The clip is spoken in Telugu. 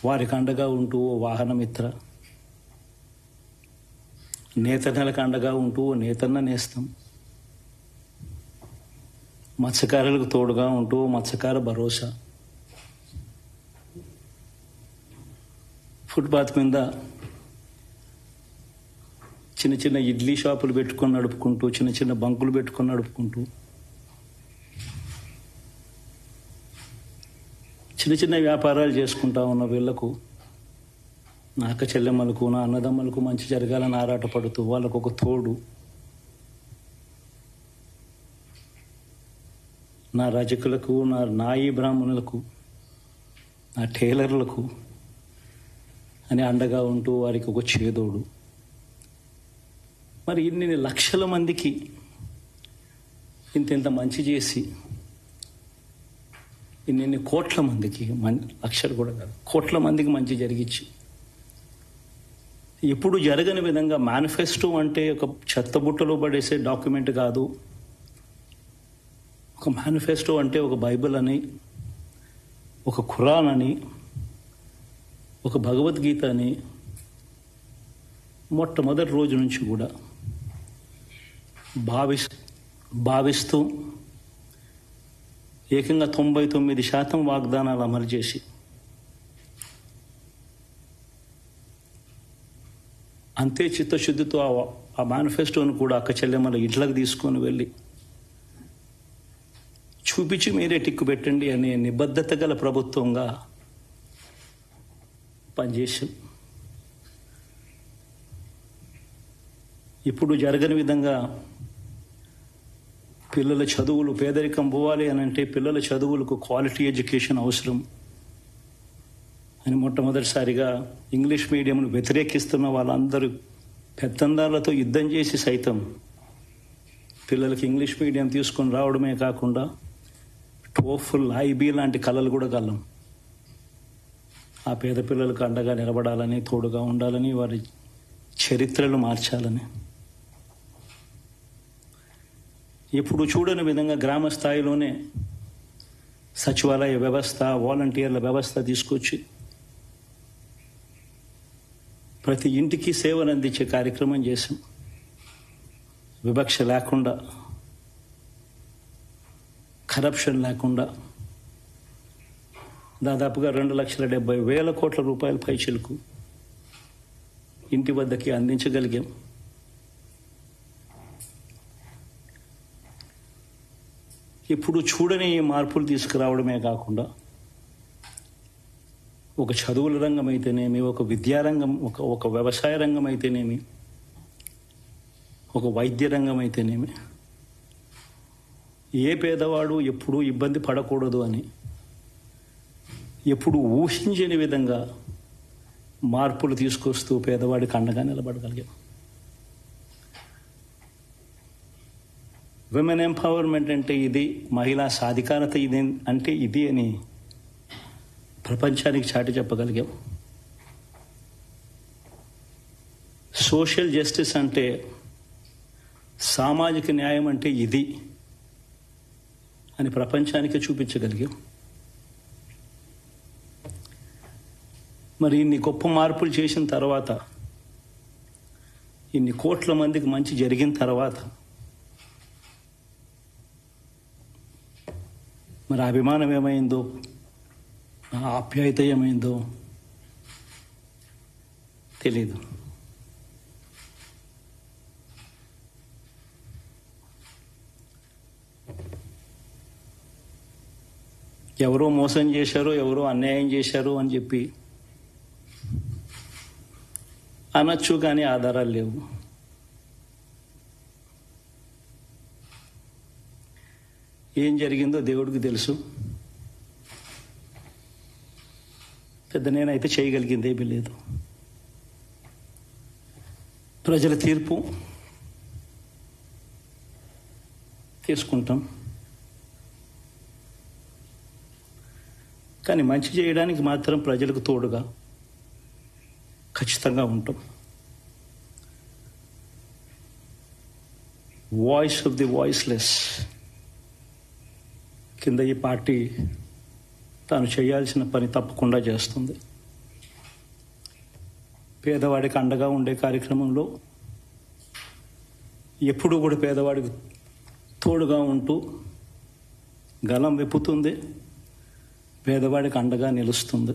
వారికి అండగా ఉంటూ ఓ వాహనమిత్ర, నేతన్నలకు అండగా ఉంటూ ఓ నేతన్న నేస్తం, మత్స్యకారులకు తోడుగా ఉంటూ మత్స్యకార భరోసా, ఫుట్పాత్ మీద చిన్న చిన్న ఇడ్లీ షాపులు పెట్టుకొని నడుపుకుంటూ, చిన్న చిన్న బంకులు పెట్టుకొని నడుపుకుంటూ, చిన్న చిన్న వ్యాపారాలు చేసుకుంటా ఉన్న వీళ్లకు, నా అక్క చెల్లెమ్మలకు, నా అన్నదమ్మలకు మంచి జరగాలని ఆరాటపడుతూ వాళ్ళకు ఒక తోడు, నా రజకులకు, నా నాయి బ్రాహ్మణులకు, నా టైలర్లకు అని అండగా ఉంటూ వారికి ఒక చేదోడు. మరి ఇన్ని లక్షల మందికి ఇంత మంచి చేసి, ఇన్ని కోట్ల మందికి, లక్షలు కూడా కాదు, కోట్ల మందికి మంచి జరిగించి, ఎప్పుడు జరగని విధంగా మేనిఫెస్టో అంటే ఒక చెత్తబుట్టలో పడేసే డాక్యుమెంట్ కాదు. ఒక మేనిఫెస్టో అంటే ఒక బైబిల్ అని, ఒక ఖురాన్ అని, ఒక భగవద్గీత అని మొట్టమొదటి రోజు నుంచి కూడా భావిస్తూ ఏకంగా 99% వాగ్దానాలు అమలు చేసి, అంతే చిత్తశుద్ధితో ఆ మేనిఫెస్టోను కూడా అక్క చెల్లెమ్మల ఇంట్లోకి తీసుకొని వెళ్ళి చూపించి మీరే టిక్కు పెట్టండి అనే నిబద్ధత గల ప్రభుత్వంగా పనిచేసాం. ఇప్పుడు జరగని విధంగా పిల్లల చదువులు, పేదరికం పోవాలి అని అంటే పిల్లల చదువులకు క్వాలిటీ ఎడ్యుకేషన్ అవసరం అని మొట్టమొదటిసారిగా ఇంగ్లీష్ మీడియంను వ్యతిరేకిస్తున్న వాళ్ళందరూ పెత్తందారులతో యుద్ధం చేసి సైతం పిల్లలకి ఇంగ్లీష్ మీడియం తీసుకొని రావడమే కాకుండా టోఫుల్, ఐబీ లాంటి కళలు కూడా కలం. ఆ పేద పిల్లలకు అండగా నిలబడాలని, తోడుగా ఉండాలని, వారి చరిత్రలు మార్చాలని, ఇప్పుడు చూడని విధంగా గ్రామ స్థాయిలోనే సచివాలయ వ్యవస్థ, వాలంటీర్ల వ్యవస్థ తీసుకొచ్చి ప్రతి ఇంటికి సేవలు అందించే కార్యక్రమం చేశాం. వివక్ష లేకుండా, కరప్షన్ లేకుండా దాదాపుగా 2,70,000 కోట్ల రూపాయల పైచిలకు ఇంటి వద్దకి అందించగలిగాం. ఇప్పుడు చూడని ఈ మార్పులు తీసుకురావడమే కాకుండా ఒక చదువుల రంగం అయితేనేమి, ఒక విద్యారంగం, ఒక వ్యవసాయ రంగం అయితేనేమి, ఒక వైద్య రంగం అయితేనేమి, ఏ పేదవాడు ఎప్పుడూ ఇబ్బంది పడకూడదు అని ఎప్పుడు ఊహించని విధంగా మార్పులు తీసుకొస్తూ పేదవాడికి అండగా నిలబడగలిగాం. విమెన్ ఎంపవర్మెంట్ అంటే ఇది, మహిళా సాధికారత ఇది అంటే ఇది అని ప్రపంచానికి చాటి చెప్పగలిగాం. సోషల్ జస్టిస్ అంటే, సామాజిక న్యాయం అంటే ఇది అని ప్రపంచానికి చూపించగలిగాం. మరి ఇన్ని గొప్ప మార్పులు చేసిన తర్వాత, ఇన్ని కోట్ల మందికి మంచి జరిగిన తర్వాత మరి అభిమానం ఏమైందో, ఆప్యాయత ఏమైందో తెలీదు. ఎవరో మోసం చేశారో, ఎవరో అన్యాయం చేశారో అని చెప్పి అనొచ్చు, కానీ ఆధారాలు లేవు. ఏం జరిగిందో దేవుడికి తెలుసు. పెద్ద నేనైతే చేయగలిగింది ఏమీ లేదు. ప్రజల తీర్పు తీసుకుంటాం, కానీ మంచి చేయడానికి మాత్రం ప్రజలకు తోడుగా ఖచ్చితంగా ఉంటాం. వాయిస్ ఆఫ్ ది వాయిస్లెస్ కింద ఈ పార్టీ తాను చేయాల్సిన పని తప్పకుండా చేస్తుంది. పేదవాడికి అండగా ఉండే కార్యక్రమంలో ఎప్పుడూ కూడా పేదవాడికి తోడుగా ఉంటూ గలం విప్పుతుంది, పేదవాడికి అండగా నిలుస్తుంది.